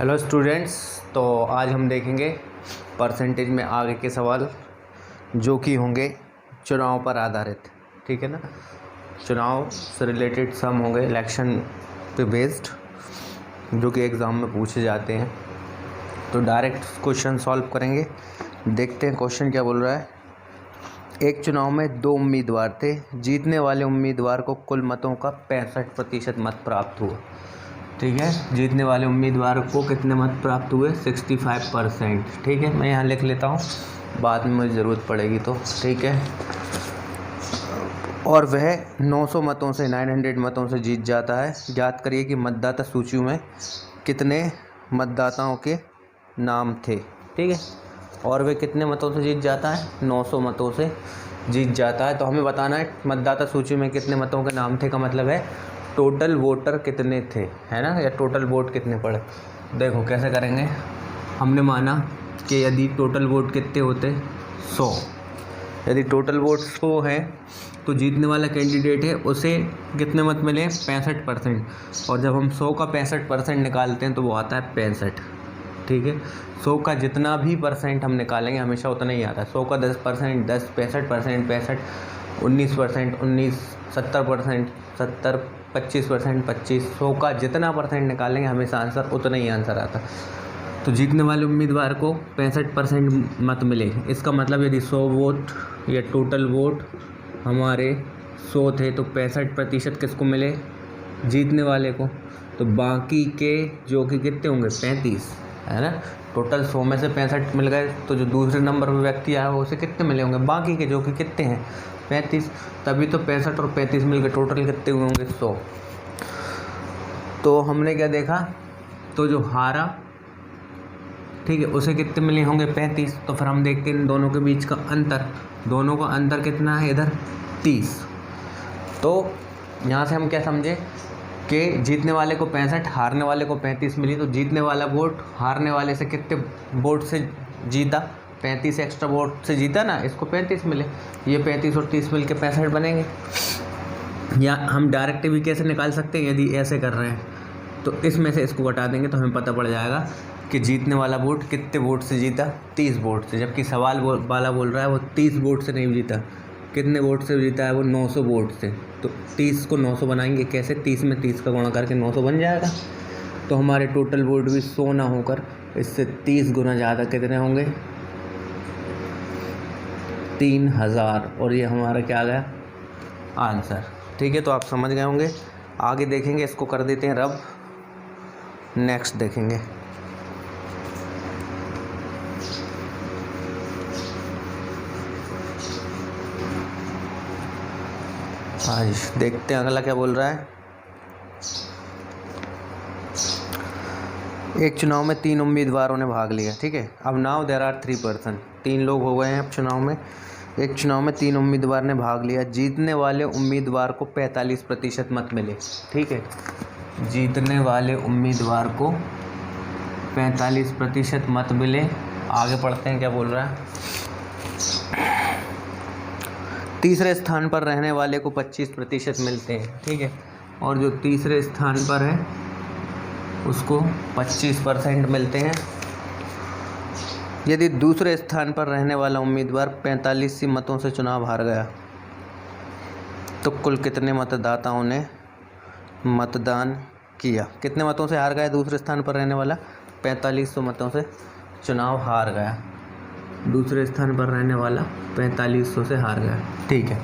Hello students. तो आज हम देखेंगे परसेंटेज में आगे के सवाल जो कि होंगे चुनाव पर आधारित। ठीक है ना, चुनाव से रिलेटेड सम होंगे इलेक्शन पे बेस्ड, जो कि एग्ज़ाम में पूछे जाते हैं। तो डायरेक्ट क्वेश्चन सॉल्व करेंगे। देखते हैं क्वेश्चन क्या बोल रहा है। एक चुनाव में 2 उम्मीदवार थे। जीतने वाले उम्मीदवार को कुल मतों का 65% मत प्राप्त हुआ। ठीक है, जीतने वाले उम्मीदवार को कितने मत प्राप्त हुए? 65%। ठीक है, मैं यहाँ लिख लेता हूँ, बाद में मुझे ज़रूरत पड़ेगी तो। ठीक है, और वह 900 मतों से 900 मतों से जीत जाता है। ज्ञात करिए कि मतदाता सूची में कितने मतदाताओं के नाम थे। ठीक है, और वह कितने मतों से जीत जाता है? 900 मतों से जीत जाता है। तो हमें बताना है मतदाता सूची में कितने मतों के नाम थे का मतलब है टोटल वोटर कितने थे, है ना, या टोटल वोट कितने पड़े। देखो कैसे करेंगे। हमने माना कि यदि टोटल वोट कितने होते 100, यदि टोटल वोट 100 है तो जीतने वाला कैंडिडेट है उसे कितने मत मिले? 65%। और जब हम 100 का 65% निकालते हैं तो वो आता है 65। ठीक है, 100 का जितना भी परसेंट हम निकालेंगे हमेशा उतना ही आता है। 100 का 10%, 10, 65%, 65, 19%, 19, 70%, 70, 25%, 25, 100 का जितना परसेंट निकालेंगे हमेशा आंसर उतना ही आंसर आता। तो जीतने वाले उम्मीदवार को 65% मत मिले। इसका मतलब यदि 100 वोट या टोटल वोट हमारे 100 थे तो 65% किसको मिले? जीतने वाले को। तो बाकी के जो कि कितने होंगे? 35, है ना। टोटल 100 में से 65 मिल गए तो जो दूसरे नंबर पर व्यक्ति आया उसे कितने मिले होंगे? बाकी के, जो कि कितने हैं? 35। तभी तो 65 और 35 मिल के टोटल कितने हुए होंगे? 100। तो हमने क्या देखा, तो जो हारा, ठीक है, उसे कितने मिले होंगे? 35। तो फिर हम देखते हैं इन दोनों के बीच का अंतर। दोनों का अंतर कितना है? इधर 30। तो यहाँ से हम क्या समझे कि जीतने वाले को 65, हारने वाले को 35 मिली। तो जीतने वाला वोट हारने वाले से कितने वोट से जीता? 35 एक्स्ट्रा वोट से जीता ना, इसको 35 मिले। ये 35 और 30 मिल के 65 बनेंगे। या हम डायरेक्ट भी कैसे निकाल सकते हैं, यदि ऐसे कर रहे हैं तो इसमें से इसको घटा देंगे तो हमें पता पड़ जाएगा कि जीतने वाला वोट कितने वोट से जीता? 30 वोट से। जबकि सवाल वाला बोल रहा है वो 30 वोट से नहीं जीता। कितने वोट से जीता है वो? 900 वोट से। तो 30 को 900 बनाएंगे कैसे? 30 में 30 का गुणा करके 900 बन जाएगा। तो हमारे टोटल वोट भी 100 ना होकर इससे 30 गुना ज़्यादा कितने होंगे? 3000। और ये हमारा क्या आ गया? आंसर। ठीक है, तो आप समझ गए होंगे। आगे देखेंगे, इसको कर देते हैं रब। नेक्स्ट देखेंगे। हाँ जी, देखते हैं अगला क्या बोल रहा है। एक चुनाव में 3 उम्मीदवारों ने भाग लिया। ठीक है, अब नाउ देयर आर 3 पर्सन। 3 लोग हो गए हैं अब चुनाव में। एक चुनाव में 3 उम्मीदवार ने भाग लिया। जीतने वाले उम्मीदवार को 45% मत मिले। ठीक है, जीतने वाले उम्मीदवार को 45% मत मिले। आगे पढ़ते हैं क्या बोल रहा है। तीसरे स्थान पर रहने वाले को 25% मिलते हैं। ठीक है, और जो तीसरे स्थान पर है उसको 25% मिलते हैं। यदि दूसरे स्थान पर रहने वाला उम्मीदवार 45 मतों से चुनाव हार गया तो कुल कितने मतदाताओं ने मतदान किया? कितने मतों से हार गया दूसरे स्थान पर रहने वाला? 4500 मतों से चुनाव हार गया। दूसरे स्थान पर रहने वाला 4500 से हार गया। ठीक है,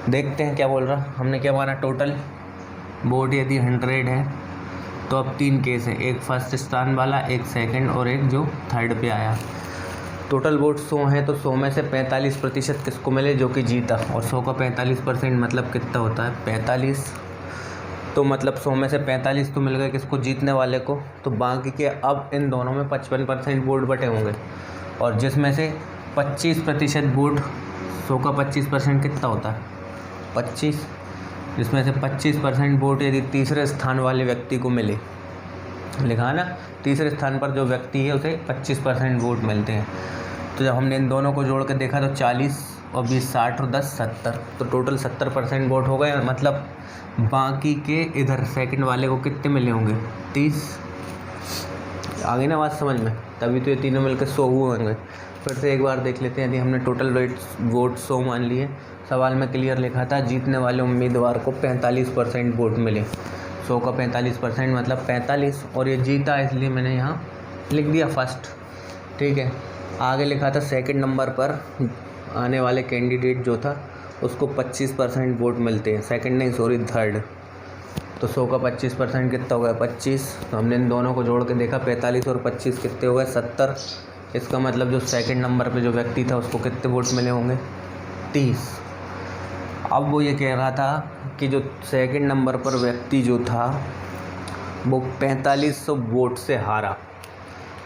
देखते हैं क्या बोल रहा। हमने क्या माना? टोटल वोट यदि 100 है तो अब 3 केस हैं, एक फर्स्ट स्थान वाला, एक सेकंड और एक जो थर्ड पे आया। टोटल वोट 100 है तो 100 में से 45% किसको मिले? जो कि जीता। और 100 का 45% मतलब कितना होता है? 45। तो मतलब 100 में से 45 तो मिल गए किसको? जीतने वाले को। तो बाकी के अब इन दोनों में 55% वोट बटे होंगे, और जिसमें से 25% वोट, 100 का 25% कितना होता है? 25। जिसमें से 25% वोट यदि तीसरे स्थान वाले व्यक्ति को मिले, लिखा ना, तीसरे स्थान पर जो व्यक्ति है उसे 25% वोट मिलते हैं। तो जब हमने इन दोनों को जोड़ कर देखा तो 40 और 20 60 और 10 70, तो टोटल 70% वोट हो गए। मतलब बाकी के इधर सेकंड वाले को कितने मिले होंगे? 30। आ गई ना बात समझ में, तभी तो ये तीनों मिलकर 100 हुए होंगे। फिर से एक बार देख लेते हैं। यदि हमने टोटल वोट 100 मान लिए, सवाल में क्लियर लिखा था जीतने वाले उम्मीदवार को 45% वोट मिले। 100 का 45% मतलब 45, और ये जीता इसलिए मैंने यहाँ लिख दिया फर्स्ट। ठीक है, आगे लिखा था सेकंड नंबर पर आने वाले कैंडिडेट जो था उसको 25% वोट मिलते हैं। सेकंड नहीं, सॉरी, थर्ड। तो 100 का 25% कितना हो गया? 25। तो हमने इन दोनों को जोड़ के देखा, 45 और 25 कितने हो गए? 70। इसका मतलब जो सेकंड नंबर पे जो व्यक्ति था उसको कितने वोट मिले होंगे? 30। अब वो ये कह रहा था कि जो सेकंड नंबर पर व्यक्ति जो था वो 4500 वोट से हारा।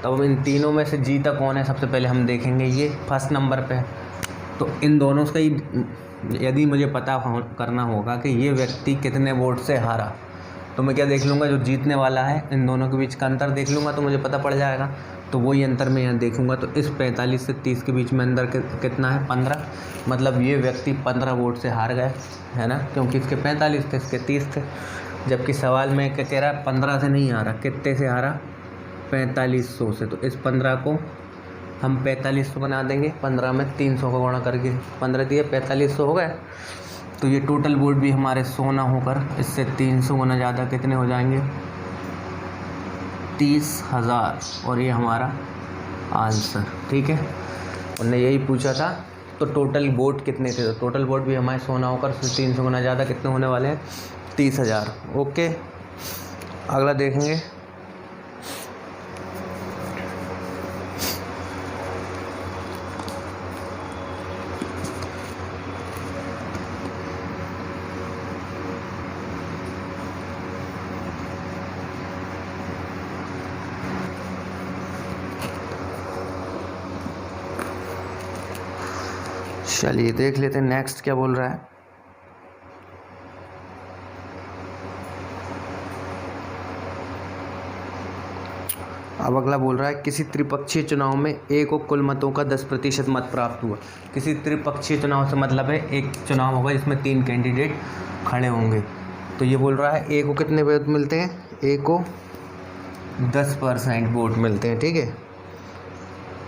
तब हम इन तीनों में से जीता कौन है सबसे पहले हम देखेंगे। ये फर्स्ट नंबर पे, तो इन दोनों से ही यदि मुझे पता करना होगा कि ये व्यक्ति कितने वोट से हारा, तो मैं क्या देख लूँगा? जो जीतने वाला है इन दोनों के बीच का अंतर देख लूँगा, तो मुझे पता पड़ जाएगा। तो वही अंतर मैं यहाँ देखूँगा। तो इस 45 से 30 के बीच में अंतर कितना है? 15। मतलब ये व्यक्ति 15 वोट से हार गए, है ना, क्योंकि इसके 45 थे, इसके 30 थे। जबकि सवाल में क्या कह रहा है? 15 से नहीं हारा, कितने से हारा? 4500 से। तो इस 15 को हम 4500 बना देंगे। 15 में 300 का गुणा करके 15 दिए, 4500 हो गए। तो ये टोटल वोट भी हमारे 100 ना होकर इससे 300 गुना ज़्यादा कितने हो जाएंगे? 30,000। और ये हमारा आंसर। ठीक है, उन्होंने यही पूछा था। तो टोटल वोट कितने थे? तो टोटल वोट भी हमारे 100 ना होकर 300 गुना ज़्यादा कितने होने वाले हैं? 30,000। ओके, अगला देखेंगे। चलिए देख लेते हैं नेक्स्ट क्या बोल रहा है। अब अगला बोल रहा है किसी त्रिपक्षीय चुनाव में ए को कुल मतों का 10% मत प्राप्त हुआ। किसी त्रिपक्षीय चुनाव से मतलब है एक चुनाव होगा जिसमें 3 कैंडिडेट खड़े होंगे। तो ये बोल रहा है ए को कितने वोट मिलते हैं? ए को 10% वोट मिलते हैं। ठीक है,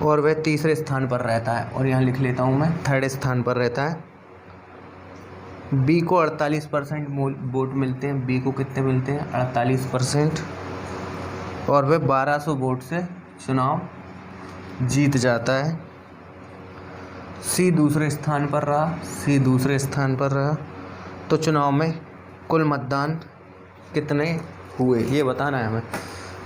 और वह तीसरे स्थान पर रहता है, और यहाँ लिख लेता हूँ मैं थर्ड स्थान पर रहता है। बी को 48% वोट मिलते हैं। बी को कितने मिलते हैं? 48%, और वह 1200 वोट से चुनाव जीत जाता है। सी दूसरे स्थान पर रहा। सी दूसरे स्थान पर रहा। तो चुनाव में कुल मतदान कितने हुए ये बताना है हमें।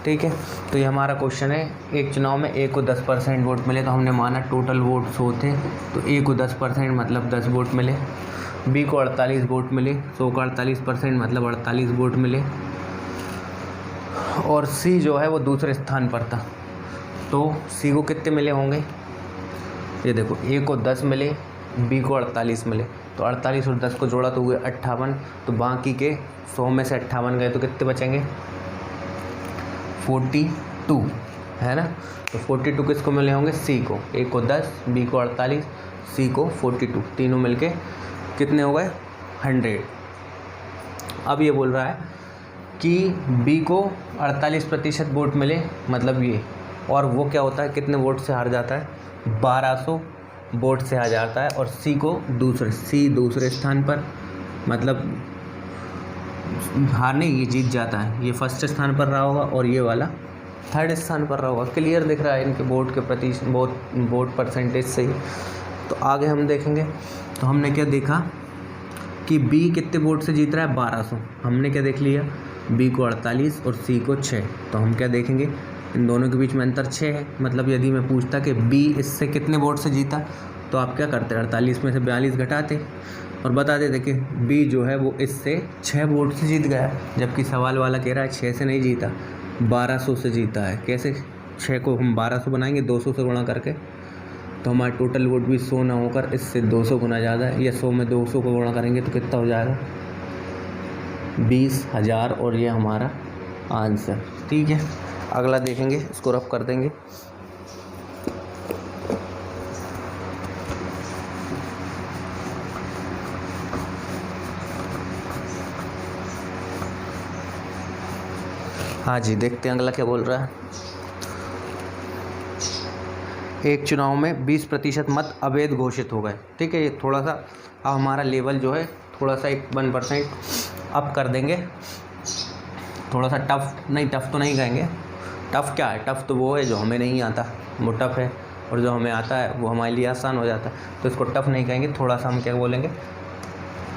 ठीक है, तो ये हमारा क्वेश्चन है। एक चुनाव में ए को 10% वोट मिले, तो हमने माना टोटल वोट 100 थे, तो ए को 10% मतलब 10 वोट मिले। बी को 48 वोट मिले, 100 का 48% मतलब 48 वोट मिले। और सी जो है वो दूसरे स्थान पर था, तो सी को कितने मिले होंगे? ये देखो, ए को 10 मिले, बी को 48 मिले, तो 48 और 10 को जोड़ा तो हुए 58। तो बाकी के 100 में से 58 गए तो कितने बचेंगे? 42, है ना। तो 42 किसको मिले होंगे? सी को। ए को 10, बी को 48, सी को 42, तीनों मिलके कितने हो गए? 100। अब ये बोल रहा है कि बी को 48% वोट मिले, मतलब ये, और वो क्या होता है, कितने वोट से हार जाता है? 1200 वोट से हार जाता है। और सी को सी दूसरे स्थान पर, मतलब हार नहीं, ये जीत जाता है। ये फर्स्ट स्थान पर रहा होगा और ये वाला थर्ड स्थान पर रहा होगा। क्लियर दिख रहा है इनके वोट के वोट परसेंटेज से ही। तो आगे हम देखेंगे। तो हमने क्या देखा कि बी कितने वोट से जीत रहा है? 1200। हमने क्या देख लिया? बी को 48 और सी को 6। तो हम क्या देखेंगे? इन दोनों के बीच में अंतर 6 है। मतलब यदि मैं पूछता कि बी इससे कितने वोट से जीता, तो आप क्या करते? 48 में से 42 घटाते और बता देते कि बी जो है वो इससे 6 वोट से जीत गया। जबकि सवाल वाला कह रहा है 6 से नहीं जीता, 1200 से जीता है। कैसे? 6 को हम 1200 बनाएंगे 200 से गुणा करके, तो हमारा टोटल वोट भी 100 ना होकर इससे 200 गुना ज़्यादा है। या 100 में 200 को गुणा करेंगे तो कितना हो जाएगा? 20,000। और ये हमारा आंसर। ठीक है, अगला देखेंगे, इसको रफ कर देंगे। हाँ जी, देखते हैं अगला क्या बोल रहा है। एक चुनाव में 20% मत अवैध घोषित हो गए। ठीक है, ये थोड़ा सा अब हमारा लेवल जो है थोड़ा सा 1% अप कर देंगे। थोड़ा सा टफ़ नहीं, टफ़ तो नहीं कहेंगे। टफ़ क्या है, टफ़ तो वो है जो हमें नहीं आता, वो टफ़ है, और जो हमें आता है वो हमारे लिए आसान हो जाता है। तो इसको टफ़ नहीं कहेंगे, थोड़ा सा हम क्या बोलेंगे,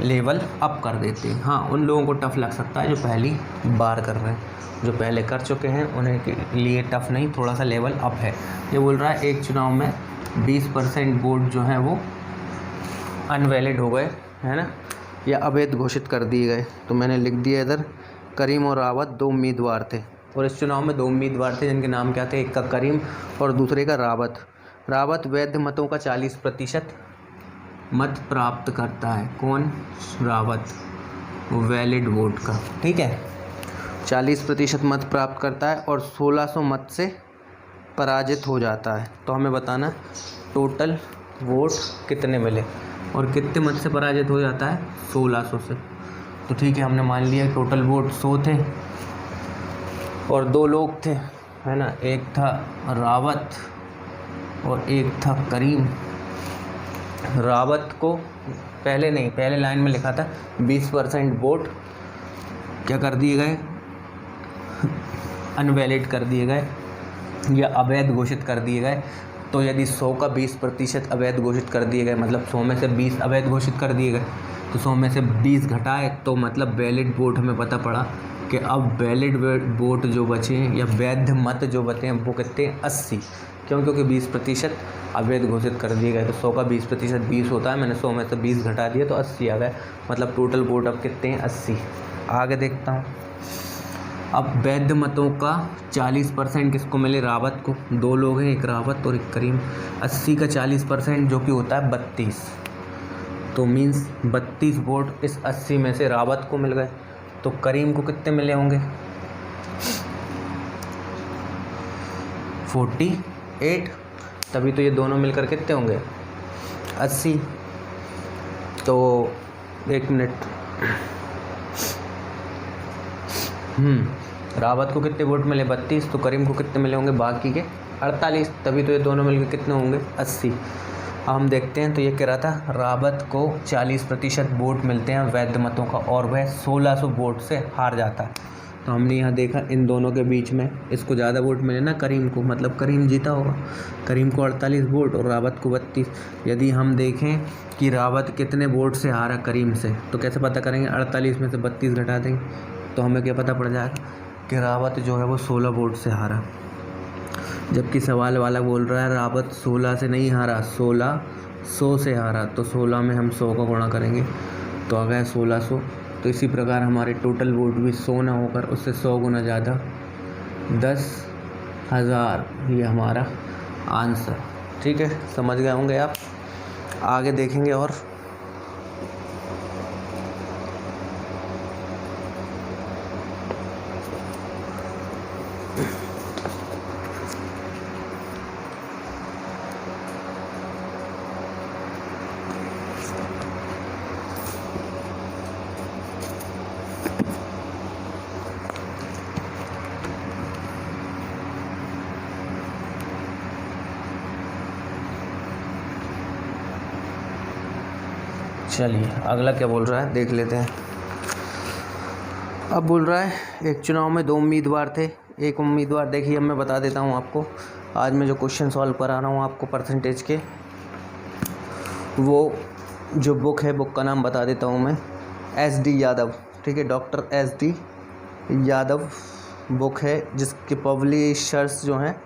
लेवल अप कर देते हैं। हाँ, उन लोगों को टफ़ लग सकता है जो पहली बार कर रहे हैं, जो पहले कर चुके हैं उन्हें के लिए टफ़ नहीं, थोड़ा सा लेवल अप है। ये बोल रहा है एक चुनाव में 20% वोट जो हैं वो अनवैलिड हो गए, है ना, या अवैध घोषित कर दिए गए। तो मैंने लिख दिया इधर, करीम और रावत 2 उम्मीदवार थे, और इस चुनाव में 2 उम्मीदवार थे जिनके नाम क्या थे, एक का करीम और दूसरे का रावत। रावत वैध मतों का 40% मत प्राप्त करता है। कौन? रावत, वैलिड वोट का। ठीक है, 40% मत प्राप्त करता है और 1600 मत से पराजित हो जाता है। तो हमें बताना टोटल वोट कितने मिले और कितने मत से पराजित हो जाता है, 1600 से। तो ठीक है, हमने मान लिया टोटल वोट 100 थे और 2 लोग थे, है ना, एक था रावत और एक था करीम। रावत को पहले लाइन में लिखा था 20% वोट क्या कर दिए गए, अनवैलिड कर दिए गए या अवैध घोषित कर दिए गए। तो यदि 100 का 20% अवैध घोषित कर दिए गए, मतलब 100 में से 20 अवैध घोषित कर दिए गए, तो 100 में से 20 घटाए तो मतलब वैलिड वोट हमें पता पड़ा कि अब वैलिड वोट जो बचे हैं या वैध मत जो बचे हैं वो कितने, 80। क्यों? क्योंकि 20% अवैध घोषित कर दिए गए। तो 100 का 20% 20 होता है, मैंने 100 में से 20 घटा दिया तो 80 आ गए, मतलब टोटल वोट अब कितने हैं, 80। आगे देखता हूँ। अब वैध मतों का 40% किसको मिले, रावत को। 2 लोग हैं, एक रावत और एक करीम। 80 का 40% जो कि होता है 32, तो मीन्स 32 वोट इस 80 में से रावत को मिल गए। तो करीम को कितने मिले होंगे, 48। तभी तो ये दोनों मिलकर कितने होंगे, 80। तो 1 मिनट, रावत को कितने वोट मिले, 32, तो करीम को कितने मिले होंगे बाकी के, 48। तभी तो ये दोनों मिलकर कितने होंगे, 80। अब हम देखते हैं, तो ये कह रहा था रावत को 40% वोट मिलते हैं वैध मतों का और वह 1600 वोट से हार जाता है। तो हमने यहाँ देखा इन दोनों के बीच में इसको ज़्यादा वोट मिले ना, करीम को, मतलब करीम जीता होगा। करीम को 48 वोट और रावत को 32। यदि हम देखें कि रावत कितने वोट से हारा करीम से, तो कैसे पता करेंगे, 48 में से 32 घटा देंगे तो हमें क्या पता पड़ जाएगा कि रावत जो है वो 16 वोट से हारा। जबकि सवाल वाला बोल रहा है रावत 16 से नहीं हारा, 1600 से हारा। तो 16 में हम 100 का गुणा करेंगे तो आ गया 1600। तो इसी प्रकार हमारे टोटल वोट भी 100 ना होकर उससे 100 गुना ज़्यादा 10,000, ये हमारा आंसर। ठीक है, समझ गए होंगे आप। आगे देखेंगे और चलिए अगला क्या बोल रहा है देख लेते हैं। अब बोल रहा है एक चुनाव में 2 उम्मीदवार थे। एक उम्मीदवार, देखिए अब मैं बता देता हूँ आपको, आज मैं जो क्वेश्चन सॉल्व करा रहा हूँ आपको परसेंटेज के, वो जो बुक है, बुक का नाम बता देता हूँ मैं, SD यादव। ठीक है, डॉक्टर SD यादव बुक है, जिसके पब्लिशर्स जो हैं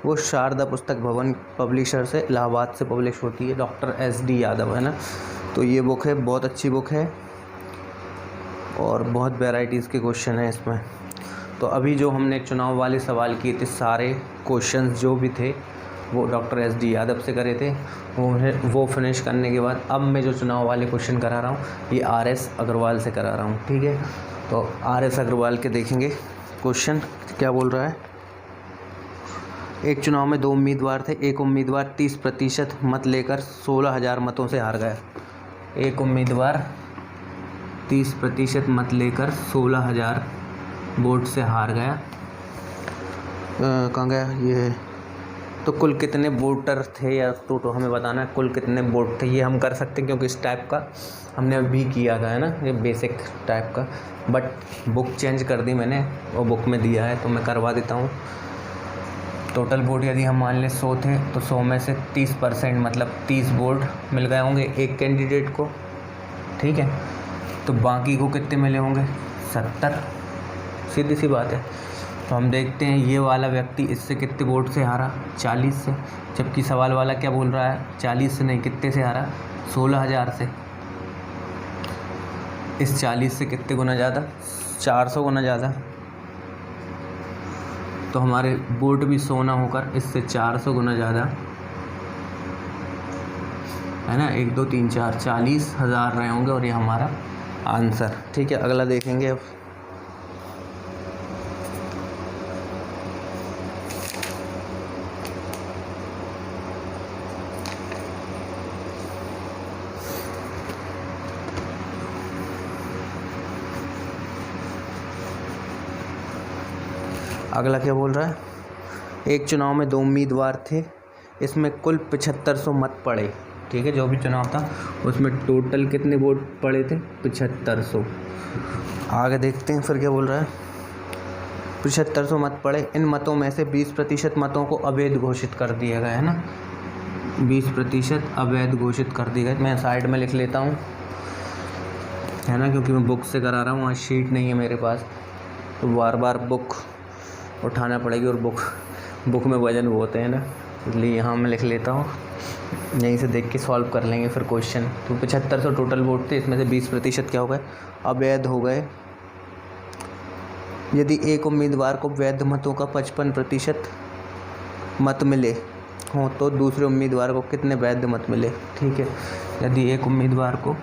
वो शारदा पुस्तक भवन पब्लिशर से इलाहाबाद से पब्लिश होती है, डॉक्टर SD यादव, है ना। तो ये बुक है, बहुत अच्छी बुक है और बहुत वैराइटीज़ के क्वेश्चन हैं इसमें। तो अभी जो हमने चुनाव वाले सवाल किए थे, सारे क्वेश्चंस जो भी थे वो डॉक्टर SD यादव से करे थे। वो फिनिश करने के बाद अब मैं जो चुनाव वाले क्वेश्चन करा रहा हूँ ये RS अग्रवाल से करा रहा हूँ। ठीक है, तो RS अग्रवाल के देखेंगे क्वेश्चन क्या बोल रहा है। एक चुनाव में 2 उम्मीदवार थे। एक उम्मीदवार 30% मत लेकर 16,000 मतों से हार गया। एक उम्मीदवार 30% मत लेकर 16,000 वोट से हार गया। कहाँ गया ये, तो कुल कितने वोटर थे या तो हमें बताना है कुल कितने वोट थे। ये हम कर सकते हैं क्योंकि इस टाइप का हमने अभी किया था, है ना, ये बेसिक टाइप का, बट बुक चेंज कर दी मैंने और बुक में दिया है तो मैं करवा देता हूँ। टोटल वोट यदि हम मान लें 100 थे तो 100 में से 30% मतलब 30 वोट मिल गए होंगे एक कैंडिडेट को, ठीक है। तो बाकी को कितने मिले होंगे? 70। सीधी सी बात है। तो हम देखते हैं ये वाला व्यक्ति इससे कितने वोट से हारा? 40 से। जबकि सवाल वाला क्या बोल रहा है? 40 से नहीं, कितने से हारा? 16,000 से। इस 40 से कितने गुना ज़्यादा? 400 गुना ज़्यादा। तो हमारे वोट भी 100 ना होकर इससे 400 गुना ज़्यादा, है ना। 1 2 3 4 40,000 रहे होंगे और ये हमारा आंसर, ठीक है। अगला देखेंगे अब। अगला क्या बोल रहा है? एक चुनाव में 2 उम्मीदवार थे, इसमें कुल 7500 मत पड़े, ठीक है। जो भी चुनाव था उसमें टोटल कितने वोट पड़े थे? 7500। आगे देखते हैं फिर क्या बोल रहा है। 7500 मत पड़े, इन मतों में से 20% मतों को अवैध घोषित कर दिया गया, है ना। 20% अवैध घोषित कर दिए गए। मैं साइड में लिख लेता हूँ, है ना, क्योंकि मैं बुक से करा रहा हूँ, आज शीट नहीं है मेरे पास, तो बार बार बुक उठाना पड़ेगी और बुक में वजन होते हैं ना, इसलिए यहाँ मैं लिख लेता हूँ। यहीं से देख के सॉल्व कर लेंगे फिर क्वेश्चन। तो 7500 टोटल वोट थे, इसमें से 20% क्या हो गए? अवैध हो गए। यदि एक उम्मीदवार को वैध मतों का 55% मत मिले हों तो दूसरे उम्मीदवार को कितने वैध मत मिले? ठीक है, यदि एक उम्मीदवार को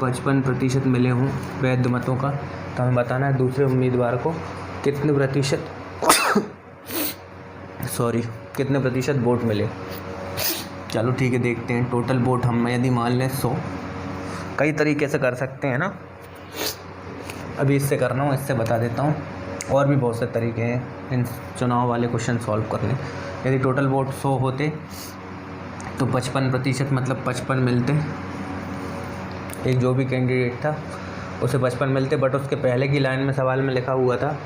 55% मिले हों वैध मतों का, तो हमें बताना है दूसरे उम्मीदवार को कितने प्रतिशत कितने प्रतिशत वोट मिले। चलो ठीक है, देखते हैं। टोटल वोट हम यदि मान लें 100, कई तरीके से कर सकते हैं ना, अभी इससे करना हूँ, इससे बता देता हूँ। और भी बहुत से तरीके हैं इन चुनाव वाले क्वेश्चन सॉल्व करने। यदि टोटल वोट 100 होते तो 55% मतलब 55 मिलते। एक जो भी कैंडिडेट था उसे 55 मिलते, बट उसके पहले की लाइन में सवाल में लिखा हुआ था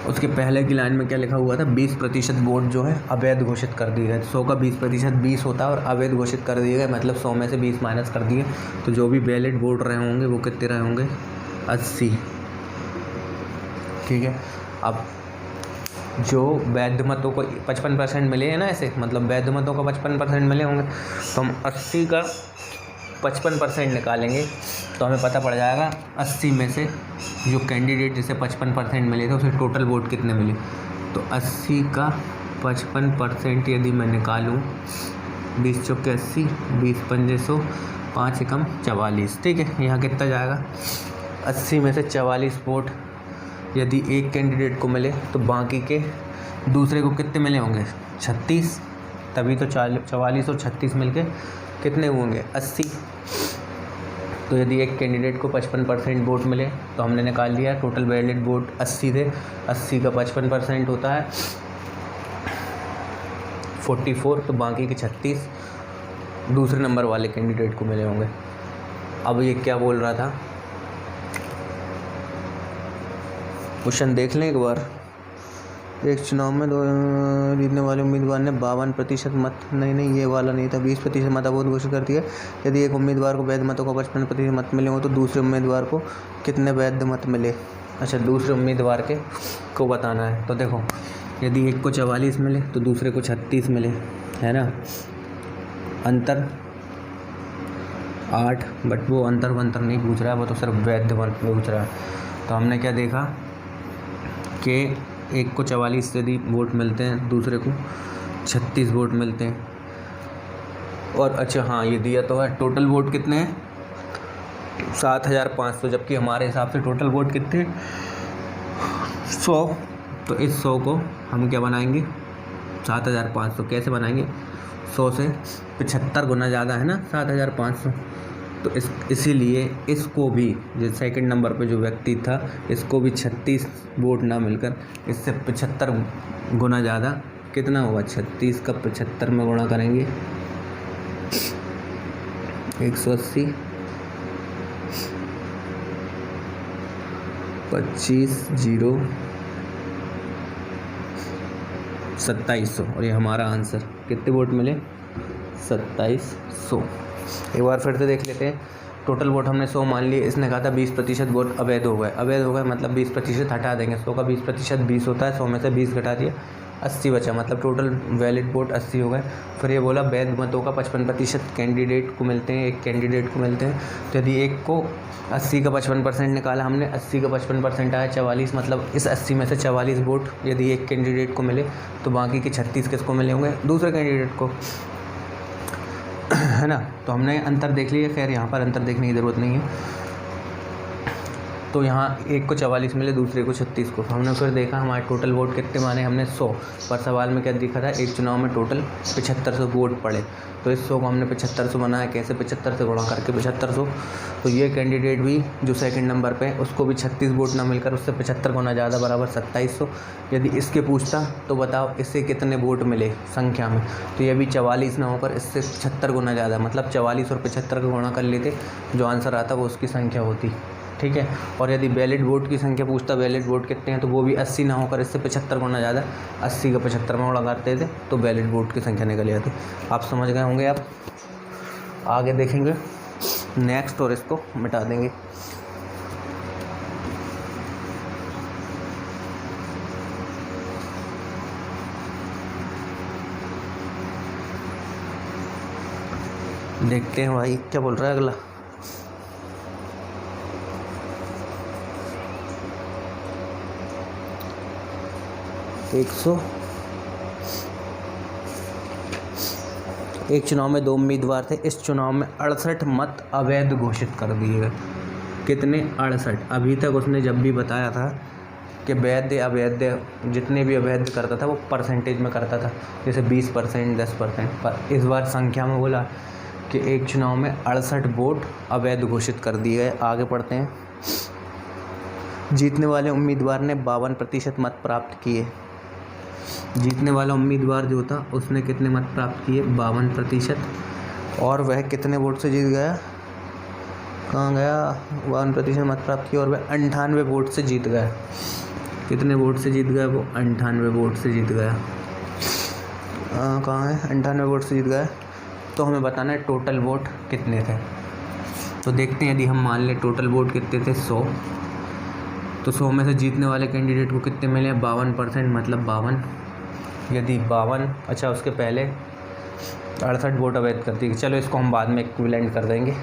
उसके पहले की लाइन में क्या लिखा हुआ था? 20% वोट जो है अवैध घोषित कर दिए गए। 100 का 20% 20 होता है और अवैध घोषित कर दिए गए, मतलब 100 में से 20 माइनस कर दिए। तो जो भी वैलिड वोट रहे होंगे वो कितने रहे होंगे? 80, ठीक है। अब जो वैध मतों को 55% मिले हैं ना, ऐसे मतलब वैध मतों को 55% मिले होंगे, तो हम 80 का 55% निकालेंगे तो हमें पता पड़ जाएगा 80 में से जो कैंडिडेट जिसे 55% मिले थे उसे टोटल वोट कितने मिले। तो 80 का 55% यदि मैं निकालूँ, 20 चौके 80, 20 पंजे 100, 5 एकम 44, ठीक है। यहाँ कितना जाएगा? 80 में से 44 वोट यदि एक कैंडिडेट को मिले तो बाकी के दूसरे को कितने मिले होंगे? 36। तभी तो 44 और 36 मिलके कितने होंगे? 80। तो यदि एक कैंडिडेट को 55% वोट मिले तो हमने निकाल लिया टोटल वैलिड वोट 80 थे। 80 का 55% होता है 44, तो बाकी के 36 दूसरे नंबर वाले कैंडिडेट को मिले होंगे। अब ये क्या बोल रहा था? क्वेश्चन देख लें एक बार। एक चुनाव में जीतने वाले उम्मीदवार ने 52% मत, नहीं ये वाला नहीं था, 20% मत अवैध घोषित कर दिया। यदि एक उम्मीदवार को वैध मतों का 55% मत मिले हो तो दूसरे उम्मीदवार को कितने वैध मत मिले? अच्छा, दूसरे उम्मीदवार के को बताना है। तो देखो, यदि एक को 44 मिले तो दूसरे को 36 मिले, है ना। अंतर 8, बट वो अंतर नहीं पूछ रहा है, वो तो सिर्फ वैध मत पूछ रहा है। तो हमने क्या देखा कि एक को 44 यदि वोट मिलते हैं, दूसरे को 36 वोट मिलते हैं। और अच्छा हाँ, ये दिया तो है टोटल वोट कितने हैं? 7500, जबकि हमारे हिसाब से टोटल वोट कितने? 100। तो इस 100 को हम क्या बनाएंगे? 7500 कैसे बनाएंगे? 100 से 75 गुना ज़्यादा है ना 7500, तो इसीलिए इसको भी, जो सेकंड नंबर पे जो व्यक्ति था, इसको भी 36 वोट ना मिलकर इससे 75 गुना ज़्यादा कितना होगा, 36 का 75 में गुणा करेंगे 180, 25 0 2700 और ये हमारा आंसर। कितने वोट मिले, 2700। एक बार फिर से देख लेते हैं। टोटल वोट हमने 100 मान लिए, इसने कहा था 20% वोट अवैध हो गए। अवैध हो गए मतलब 20% हटा देंगे, 100 का 20% 20 होता है, 100 में से 20 घटा दिया, 80 बचा, मतलब टोटल वैलिड वोट 80 हो गए। फिर ये बोला वैध मतों का 55% कैंडिडेट को मिलते हैं, एक कैंडिडेट को मिलते हैं। तो यदि एक को 80 का 55% निकाला हमने, 80 का 55% आया 44, मतलब इस 80 में से 44 वोट यदि एक कैंडिडेट को मिले तो बाकी के 36 किसको मिले होंगे, दूसरे कैंडिडेट को, है ना। तो हमने अंतर देख लिया। खैर यहाँ पर अंतर देखने की ज़रूरत नहीं है। तो यहाँ एक को 44 मिले, दूसरे को 36 को। तो हमने फिर देखा हमारे टोटल वोट कितने माने हमने, 100। पर सवाल में क्या दिखा था, एक चुनाव में टोटल 7500 वोट पड़े। तो इस 100 को हमने 7500 बनाया, कैसे, 75 से गुणा करके 7500। तो ये कैंडिडेट भी जो सेकंड नंबर पे, उसको भी 36 वोट ना मिलकर उससे 75 गुना ज़्यादा बराबर 2700। यदि इसके पूछता तो बताओ इससे कितने वोट मिले संख्या में, तो ये भी 44 ना होकर इससे 76 गुना ज़्यादा, मतलब 44 और 75 का गुणा कर लेते, जो आंसर आता वो उसकी संख्या होती। ठीक है। और यदि वैलिड वोट की संख्या पूछता, वैलिड वोट कितने हैं, तो वो भी 80 ना होकर इससे 75 गुना ज़्यादा, 80 का 75 में गुणा करते थे तो वैलिड वोट की संख्या निकल जाती। आप समझ गए होंगे। आप आगे देखेंगे नेक्स्ट और इसको मिटा देंगे। देखते हैं भाई क्या बोल रहा है अगला। एक चुनाव में 2 उम्मीदवार थे। इस चुनाव में 68 मत अवैध घोषित कर दिए गए। कितने, 68। अभी तक उसने जब भी बताया था कि वैध अवैध, जितने भी अवैध करता था वो परसेंटेज में करता था, जैसे 20%, 10%। पर इस बार संख्या में बोला कि एक चुनाव में 68 वोट अवैध घोषित कर दिए गए। आगे पढ़ते हैं। जीतने वाले उम्मीदवार ने 52% मत प्राप्त किए। जीतने वाला उम्मीदवार जो था उसने कितने मत प्राप्त किए, 52%। और वह कितने वोट से जीत गया, कहाँ गया, 52% मत प्राप्त किए और वह 98 वोट से जीत गया। कितने वोट से जीत गया, वो 98 वोट से जीत गया। कहाँ है, 98 वोट से जीत गया। तो हमें बताना है टोटल वोट कितने थे। तो देखते हैं, यदि हम मान लें टोटल वोट कितने थे, 100, तो 100 में से जीतने वाले कैंडिडेट को कितने मिले, 52%, मतलब 52। यदि 52, अच्छा उसके पहले 68 वोट अवैध कर दी। चलो इसको हम बाद में इक्विवेलेंट कर देंगे।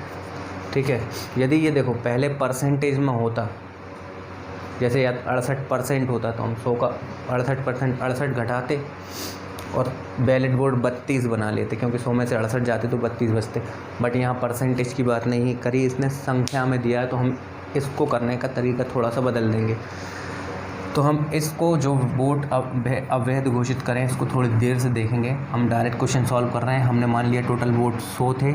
ठीक है। यदि ये देखो पहले परसेंटेज में होता, जैसे 68% होता, तो हम 100 का 68%, 68 घटाते और वैलिड वोट 32 बना लेते, क्योंकि 100 में से 68 जाते तो 32 बचते। बट यहाँ परसेंटेज की बात नहीं करी इसने, संख्या में दिया है, तो हम इसको करने का तरीका थोड़ा सा बदल देंगे। तो हम इसको जो वोट अवैध घोषित करें इसको थोड़ी देर से देखेंगे। हम डायरेक्ट क्वेश्चन सॉल्व कर रहे हैं। हमने मान लिया टोटल वोट 100 थे,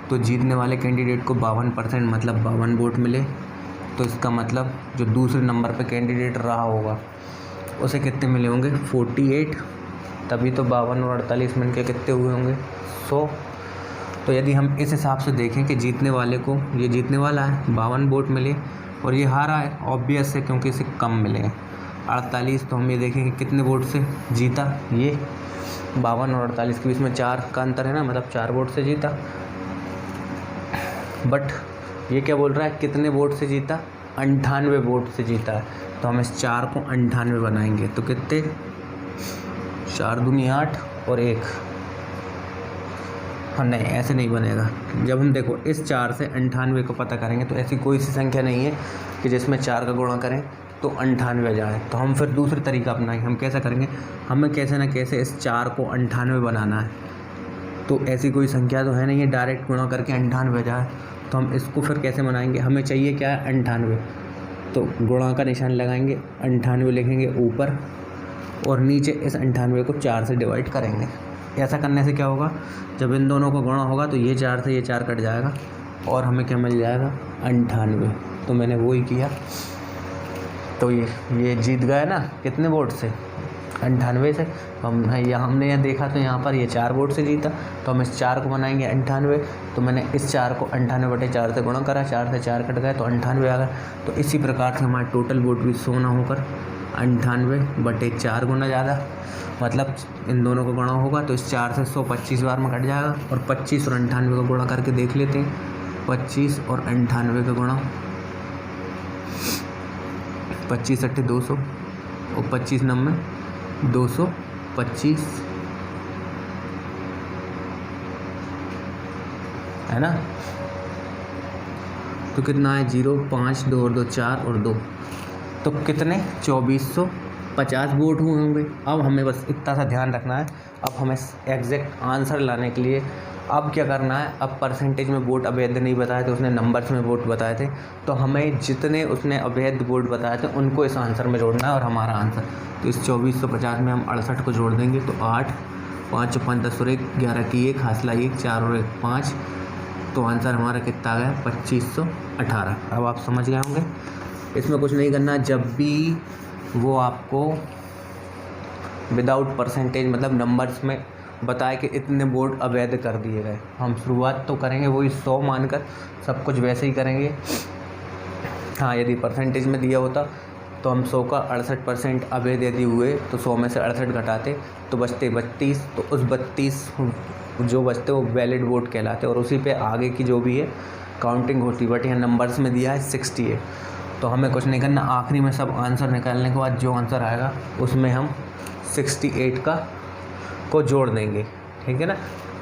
तो जीतने वाले कैंडिडेट को 52%, मतलब 52 वोट मिले। तो इसका मतलब जो दूसरे नंबर पे कैंडिडेट रहा होगा उसे कितने मिले होंगे, 48। तभी तो 52 और 48 मिल के कितने हुए होंगे, 100। तो यदि हम इस हिसाब से देखें कि जीतने वाले को, ये जीतने वाला है, 52 वोट मिले और ये हारा है, ऑब्वियस है क्योंकि इसे कम मिले हैं 48। तो हम ये देखेंगे कितने वोट से जीता, ये 52 और 48 के बीच में 4 का अंतर है ना, मतलब 4 वोट से जीता। बट ये क्या बोल रहा है, कितने वोट से जीता, 98 वोट से जीता है। तो हम इस 4 को 98 बनाएंगे तो कितने, 4 दूनी 8 और 1। हाँ नहीं, ऐसे नहीं बनेगा। जब हम देखो इस 4 से 98 को पता करेंगे तो ऐसी कोई सी संख्या नहीं है कि जिसमें 4 का गुणा करें तो 98 जाए। तो हम फिर दूसरी तरीका अपनाएंगे। हम कैसा करेंगे, हमें कैसे ना कैसे इस 4 को 98 बनाना है। तो ऐसी कोई संख्या तो है नहीं है डायरेक्ट गुणा करके 98 जाए। तो हम इसको फिर कैसे बनाएंगे, हमें चाहिए क्या है, 98। तो गुणा का निशान लगाएंगे, 98 लिखेंगे ऊपर और नीचे इस 98 को 4 से डिवाइड करेंगे। ऐसा करने से क्या होगा, जब इन दोनों को गुणा होगा तो ये 4 से ये 4 कट जाएगा और हमें क्या मिल जाएगा 98। तो मैंने वो ही किया, तो ये जीत गया ना कितने वोट से 98 से। हमने यहाँ देखा तो यहाँ पर ये 4 वोट से जीता, तो हम इस 4 को बनाएंगे 98। तो मैंने इस 4 को 98/4 से गुणा करा, 4 से 4 कट गए तो 98 आ गया। तो इसी प्रकार से हमारा टोटल वोट भी 100 ना होकर 98/4 गुना ज़्यादा, मतलब इन दोनों को गुणा होगा तो इस 4 से 100 25 बार में कट जाएगा। और 25 और 98 का गुणा करके देख लेते हैं, 25 और 98 का गुणा, 25 × 200 और 25 9 225 है ना। तो कितना है 0 5 2 और 2 4 और 2, तो कितने 2450 वोट हुए होंगे। अब हमें बस इतना सा ध्यान रखना है, अब हमें एग्जैक्ट आंसर लाने के लिए अब क्या करना है, अब परसेंटेज में वोट अवैध नहीं बताए थे उसने, नंबर्स में वोट बताए थे, तो हमें जितने उसने अवैध वोट बताए थे उनको इस आंसर में जोड़ना है और हमारा आंसर। तो इस 2450 में हम 68 को जोड़ देंगे, तो 8 5 5 10 और 1 11 की 1 हासिला 1 4 और 1 5, तो आंसर हमारा कितना आ गया 2518। अब आप समझ गए होंगे, इसमें कुछ नहीं करना। जब भी वो आपको विदाउट परसेंटेज मतलब नंबर्स में बताए कि इतने वोट अवैध कर दिए गए, हम शुरुआत तो करेंगे वही 100 मानकर, सब कुछ वैसे ही करेंगे। हाँ, यदि परसेंटेज में दिया होता तो हम 100 का 68% अवैध यदि हुए तो 100 में से 68 घटाते तो बचते 32, तो उस 32 जो बचते वो वैलिड वोट कहलाते और उसी पे आगे की जो भी है काउंटिंग होती। बट यहाँ नंबर्स में दिया है 68, तो हमें कुछ नहीं करना। आखिरी में सब आंसर निकालने के बाद जो आंसर आएगा उसमें हम 68 को जोड़ देंगे, ठीक है ना।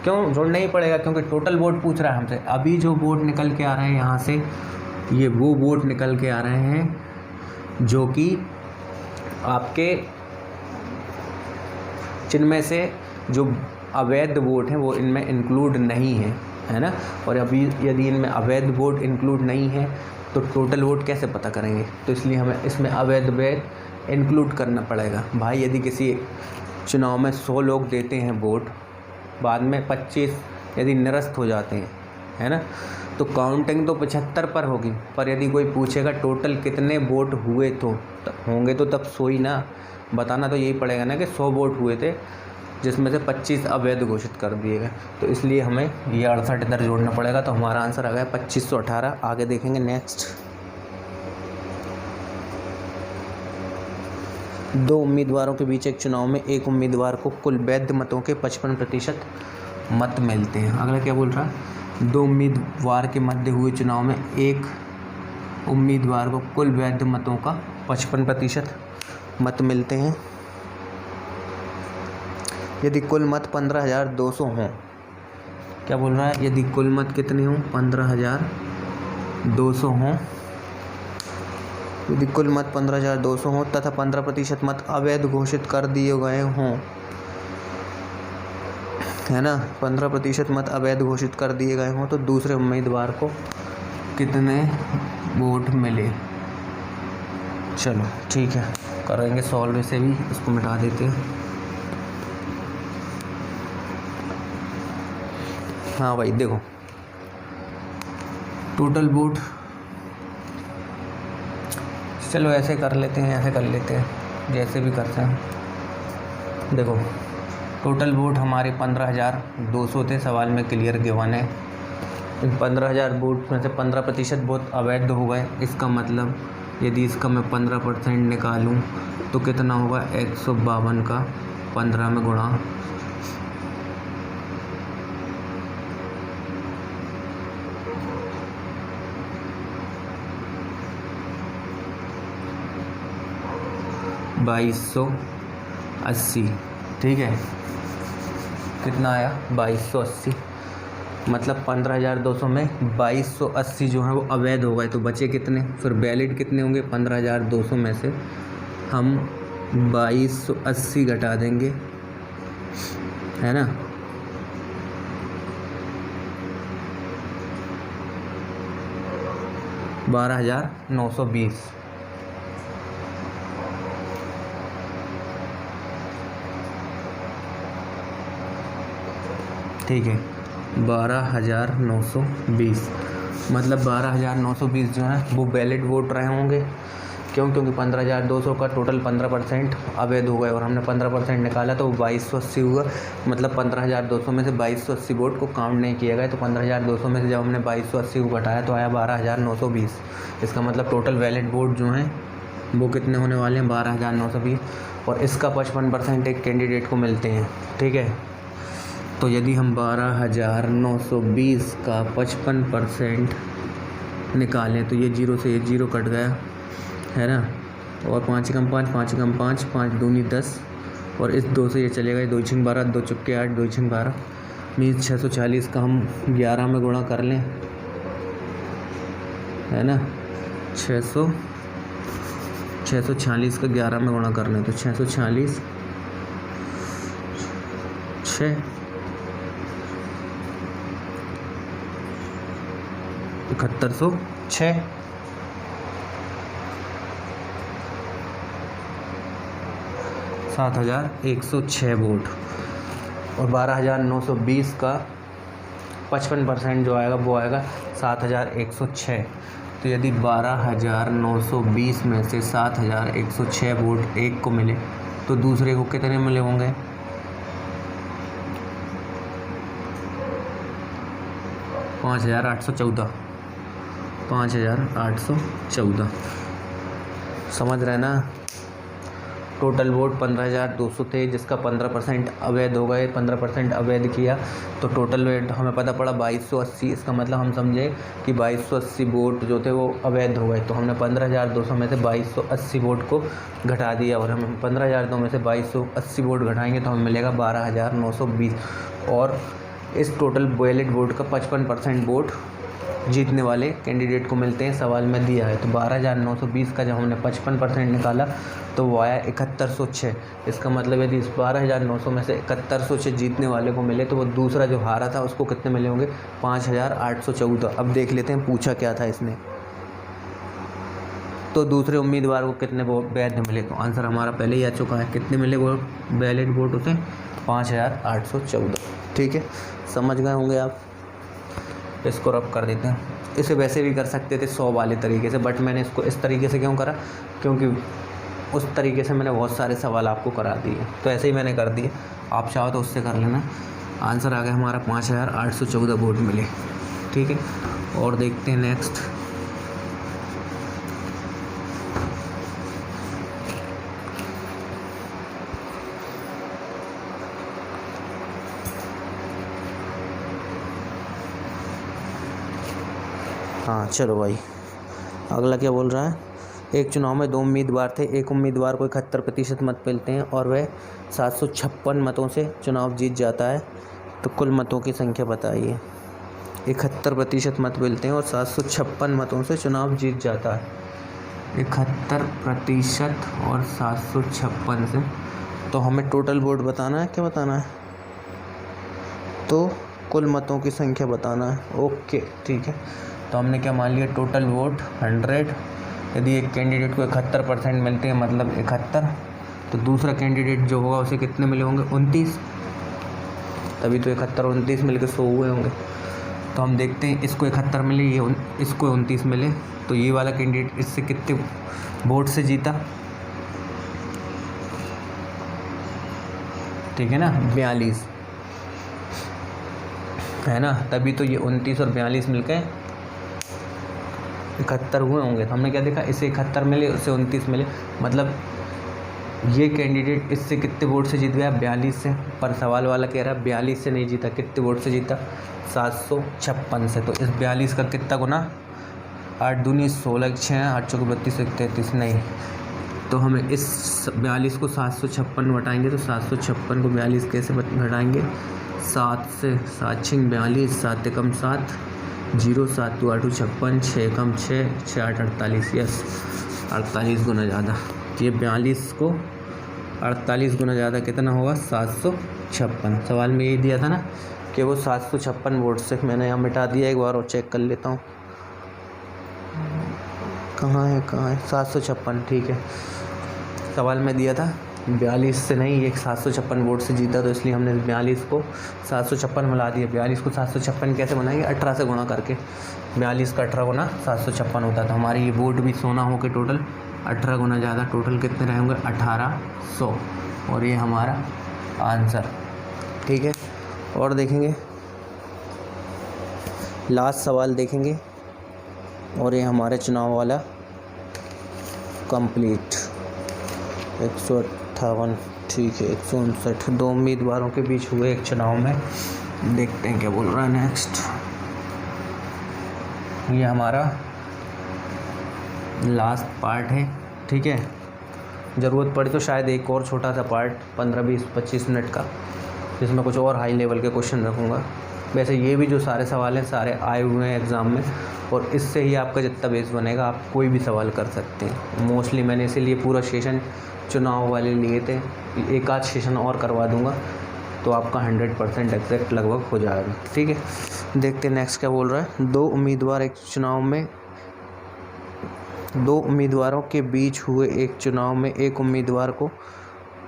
क्यों जोड़ना ही पड़ेगा, क्योंकि टोटल वोट पूछ रहा है हमसे। अभी जो वोट निकल के आ रहे हैं यहाँ से, ये वो वोट निकल के आ रहे हैं जो कि आपके जिनमें से जो अवैध वोट हैं वो इनमें इंक्लूड नहीं है ना। और अभी यदि इनमें अवैध वोट इंक्लूड नहीं है तो टोटल वोट कैसे पता करेंगे, तो इसलिए हमें इसमें अवैध वोट इंक्लूड करना पड़ेगा। भाई यदि किसी चुनाव में 100 लोग देते हैं वोट, बाद में 25 यदि निरस्त हो जाते हैं, है ना, तो काउंटिंग तो 75 पर होगी। पर यदि कोई पूछेगा टोटल कितने वोट हुए तो होंगे तो तब 100 ही ना, बताना तो यही पड़ेगा ना कि 100 वोट हुए थे जिसमें से 25 अवैध घोषित कर दिए गए। तो इसलिए हमें ये 68 इधर जोड़ना पड़ेगा, तो हमारा आंसर आ गया 2518। आगे देखेंगे नेक्स्ट। 2 उम्मीदवारों के बीच एक चुनाव में एक उम्मीदवार को कुल वैध मतों के 55% मत मिलते हैं। अगला क्या बोल रहा है, 2 उम्मीदवार के मध्य हुए चुनाव में एक उम्मीदवार को कुल वैध मतों का 55% मत मिलते हैं यदि कुल मत 15,200 हों। क्या बोल रहा है, यदि कुल मत कितने हों 15,200 हों, यदि कुल मत 15,200 हों तथा 15% मत अवैध घोषित कर दिए गए हों, है ना, 15% मत अवैध घोषित कर दिए गए हों तो दूसरे उम्मीदवार को कितने वोट मिले। चलो ठीक है, करेंगे सॉल्व से भी, इसको मिटा देते हैं। हाँ भाई देखो, टोटल वोट, चलो ऐसे कर लेते हैं, ऐसे कर लेते हैं, जैसे भी करते हैं। देखो टोटल वोट हमारे 15,200 थे, सवाल में क्लियर गिवन है। इन 15,000 वोट में से 15% वोट अवैध हो गए। इसका मतलब यदि इसका मैं 15% निकालूं तो कितना होगा, 152 का 15 में गुणा, $2280, ठीक है। कितना आया 2280, मतलब 15,200 में 2280 जो है वो अवैध हो गए। तो बचे कितने, फिर वैलिड कितने होंगे, 15,200 में से हम 2280 घटा देंगे, है ना, $12,920। ठीक है, 12,920। मतलब 12,920 जो है वो वैलिड वोट रहे होंगे। क्यों? क्योंकि 15,200 का टोटल 15% अवैध हो गए और हमने 15% निकाला तो 2280 हुआ। मतलब 15,200 में से 2280 वोट को काउंट नहीं किया गया। तो 15,200 में से जब हमने 2280 को घटाया तो आया 12,920। इसका मतलब टोटल वैलिड वोट जो हैं वो कितने होने वाले हैं? 12,920। और इसका 55% एक कैंडिडेट को मिलते हैं। ठीक है, तो यदि हम 12,920 का 55% निकालें तो ये 0 से ये 0 कट गया है ना। और 5 कम 5, 5 कम 5, 5 दूनी 10, और इस 2 से ये चलेगा, 2 छिंग 12, 2 चुक्के 8, 2 छिंग 12, मीन्स 640 का हम 11 में गुणा कर लें, है ना। 646 का 11 में गुणा कर लें तो 646 6 7106 7,106 वोट। और 12,920 का 55% जो आएगा वो आएगा 7,106। तो यदि 12,920 में से 7,106 वोट एक को मिले तो दूसरे को कितने मिले होंगे? 5,814। 5,814 समझ रहे ना। टोटल वोट 15,200 थे, जिसका 15% अवैध हो गए। 15% अवैध किया तो टोटल वोट हमें पता पड़ा 2280। इसका मतलब हम समझे कि 2280 वोट जो थे वो अवैध हो गए। तो हमने 15,200 में से 2280 वोट को घटा दिया और हम 15,200 में से 2280 वोट घटाएंगे तो हमें मिलेगा 12,920। और इस टोटल वैलिड वोट का 55% वोट जीतने वाले कैंडिडेट को मिलते हैं। सवाल में दिया है। तो 12,920 का जब हमने 55% निकाला तो वो आया 7106। इसका मतलब यदि इस 12,900 में से 7106 जीतने वाले को मिले तो वो दूसरा जो हारा था उसको कितने मिले होंगे? 5,814। अब देख लेते हैं पूछा क्या था इसने। तो दूसरे उम्मीदवार को कितने वोट वैध मिले? तो आंसर हमारा पहले ही आ चुका है। कितने मिले वो वैलिड वोट उसे? 5,814। ठीक है, समझ गए होंगे आप। इसको रब कर देते हैं। इसे वैसे भी कर सकते थे 100 वाले तरीके से, बट मैंने इसको इस तरीके से क्यों करा? क्योंकि उस तरीके से मैंने बहुत सारे सवाल आपको करा दिए, तो ऐसे ही मैंने कर दिए। आप चाहो तो उससे कर लेना। आंसर आ गया हमारा 5,814 वोट मिले। ठीक है, और देखते हैं नेक्स्ट। हाँ चलो भाई, अगला क्या बोल रहा है? एक चुनाव में 2 उम्मीदवार थे। एक उम्मीदवार को 71% मत मिलते हैं और वह 756 मतों से चुनाव जीत जाता है। तो कुल मतों की संख्या बताइए। 71% मत मिलते हैं और 756 मतों से चुनाव जीत जाता है। 71% और 756 से, तो हमें टोटल वोट बताना है। क्या बताना है? तो कुल मतों की संख्या बताना है। ओके ठीक है, तो हमने क्या मान लिया? Total vote 100। यदि एक कैंडिडेट को 71% मिलते हैं मतलब 71, तो दूसरा कैंडिडेट जो होगा उसे कितने मिले होंगे? 29। तभी तो 71 और 29 मिलकर 100 हुए होंगे। तो हम देखते हैं, इसको 71 मिले, ये इसको 29 मिले, तो ये वाला कैंडिडेट इससे कितने वोट से जीता? ठीक है ना, 42 है ना। तभी तो ये 29 और 42 मिलकर 71 हुए होंगे। तो हमने क्या देखा? इसे 71 मिले, उससे 29 मिले, मतलब ये कैंडिडेट इससे कितने वोट से जीत गया? 42 से। पर सवाल वाला कह रहा है 42 से नहीं जीता, कितने वोट से जीता? 756 से। तो इस 42 का कितना गुना? 8 दूनी 16, 6, 8 चौके 32, 33 नहीं। तो हमें इस 42 को 756 घटाएंगे तो 756 को 42 कैसे घटाएंगे? 7 से 7 छिंग 42, 7 कम 7, 0, 7 2 8 56, 6 कम 6, 6 8 48। यस, 48 गुना ज़्यादा। ये 42 को 48 गुना ज़्यादा कितना होगा? 756। सवाल में यही दिया था ना कि वो 756 वोट से। मैंने यहाँ मिटा दिया, एक बार और चेक कर लेता हूँ। कहाँ है 756। ठीक है, सवाल में दिया था 42 से नहीं, ये 756 वोट से जीता, तो इसलिए हमने 42 को 756 मिला दिया। 42 को 756 कैसे बनाएंगे? 18 से गुणा करके। 42 का 18 गुना 756 होता है। तो हमारी ये वोट भी 100 हो के टोटल 18 गुना ज़्यादा, टोटल कितने रहेंगे? 1800। और ये हमारा आंसर। ठीक है, और देखेंगे लास्ट सवाल देखेंगे, और ये हमारे चुनाव वाला कंप्लीट। 158, ठीक है, 159। 2 उम्मीदवारों के बीच हुए एक चुनाव में। देखते हैं क्या बोल रहा है नेक्स्ट। ये हमारा लास्ट पार्ट है। ठीक है, ज़रूरत पड़े तो शायद एक और छोटा सा पार्ट 15, 20, 25 मिनट का, जिसमें कुछ और हाई लेवल के क्वेश्चन रखूँगा। वैसे ये भी जो सारे सवाल हैं सारे आए हुए हैं एग्ज़ाम में, और इससे ही आपका जितना बेस बनेगा आप कोई भी सवाल कर सकते हैं। मोस्टली मैंने इसीलिए पूरा सेशन चुनाव वाले लिए थे। एक आध सेशन और करवा दूंगा तो आपका 100% एग्जैक्ट लगभग हो जाएगा। ठीक है, देखते हैं नेक्स्ट क्या बोल रहा है। 2 उम्मीदवारों के बीच हुए एक चुनाव में एक उम्मीदवार को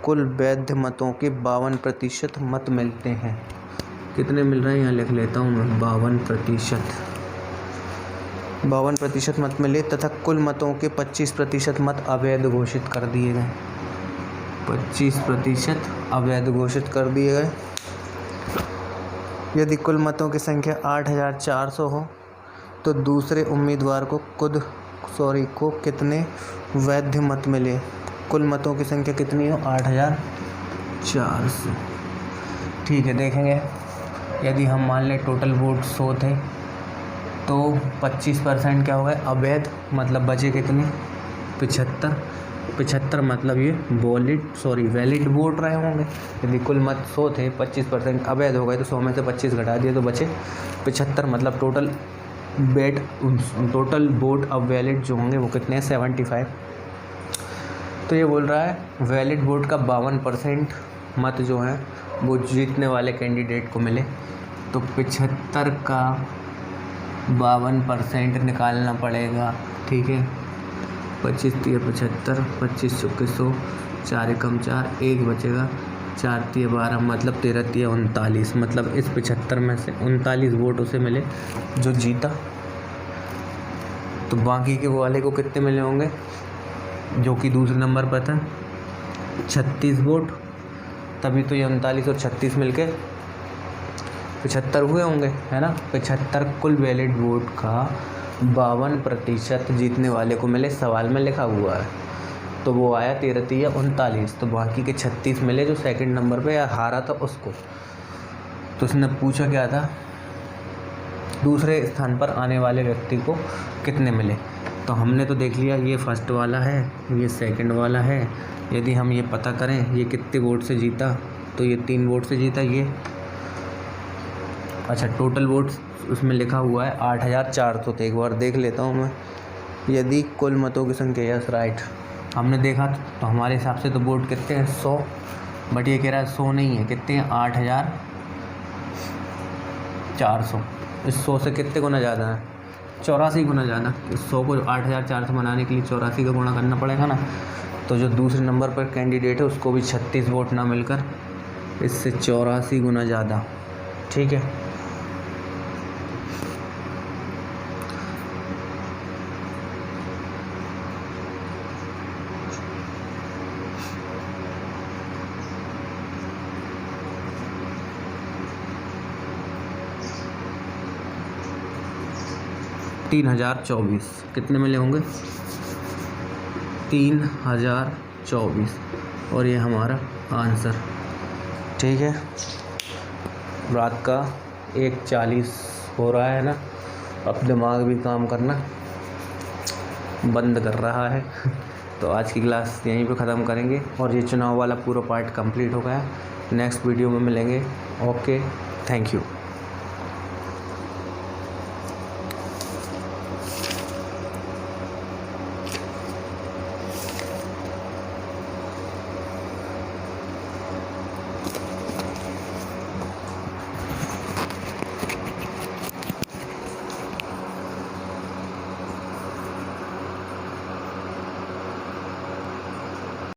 कुल वैध मतों के 52% मत मिलते हैं। कितने मिल रहे हैं यहाँ लिख लेता हूँ मैं। 52% मत मिले तथा कुल मतों के 25% मत अवैध घोषित कर दिए गए। 25% अवैध घोषित कर दिए गए। यदि कुल मतों की संख्या 8400 हो तो दूसरे उम्मीदवार को कितने वैध मत मिले? कुल मतों की संख्या कितनी हो? 8400। ठीक है, देखेंगे। यदि हम मान लें टोटल वोट 100 थे तो 25% क्या हो गए? अवैध, मतलब बचे कितने? 75 मतलब ये वैलिड वोट रहे होंगे। यदि कुल मत 100 थे, 25% अवैध हो गए, तो 100 में से 25 घटा दिए तो बचे 75। मतलब टोटल वोट अब वैलिड जो होंगे वो कितने हैं? 75। तो ये बोल रहा है वैलिड वोट का 52% मत जो है वो जीतने वाले कैंडिडेट को मिले। तो 75 का 52% निकालना पड़ेगा। ठीक है, 25 3 75, 25 चौके 100, 4 एकम 4, 1 बचेगा, 4 3 12, मतलब 13 3 39। मतलब इस 75 में से 39 वोट उसे मिले जो जीता। तो बाकी के वाले को कितने मिले होंगे जो कि दूसरे नंबर पर था? 36 वोट। तभी तो ये 39 और 36 मिलके 75 हुए होंगे, है ना। 75 कुल वैलिड वोट का 52% जीतने वाले को मिले। सवाल में लिखा हुआ है तो वो आया 13 3 39। तो बाकी के 36 मिले जो सेकंड नंबर पे या हारा था उसको। तो उसने पूछा क्या था? दूसरे स्थान पर आने वाले व्यक्ति को कितने मिले। तो हमने तो देख लिया ये फर्स्ट वाला है, ये सेकंड वाला है। यदि हम ये पता करें ये कितने वोट से जीता, तो ये 3 वोट से जीता ये। अच्छा, टोटल वोट उसमें लिखा हुआ है 8400 थे। एक बार देख लेता हूँ मैं। यदि कुल मतों की संख्या, यस राइट, हमने देखा तो हमारे हिसाब से तो वोट कितने हैं? 100। बट ये कह रहा है 100 नहीं है, कितने हैं? 8400। इस 100 से कितने गुना ज़्यादा है? 84 गुना ज़्यादा। इस 100 को 8400 बनाने के लिए 84 का गुणा करना पड़ेगा ना। तो जो दूसरे नंबर पर कैंडिडेट है उसको भी 36 वोट ना मिलकर इससे 84 गुना ज़्यादा। ठीक है, $3024 कितने मिले होंगे? 3024। और ये हमारा आंसर। ठीक है, रात का 1:40 हो रहा है ना। अब दिमाग भी काम करना बंद कर रहा है। तो आज की क्लास यहीं पे ख़त्म करेंगे और ये चुनाव वाला पूरा पार्ट कंप्लीट हो गया। नेक्स्ट वीडियो में मिलेंगे। Okay, thank you.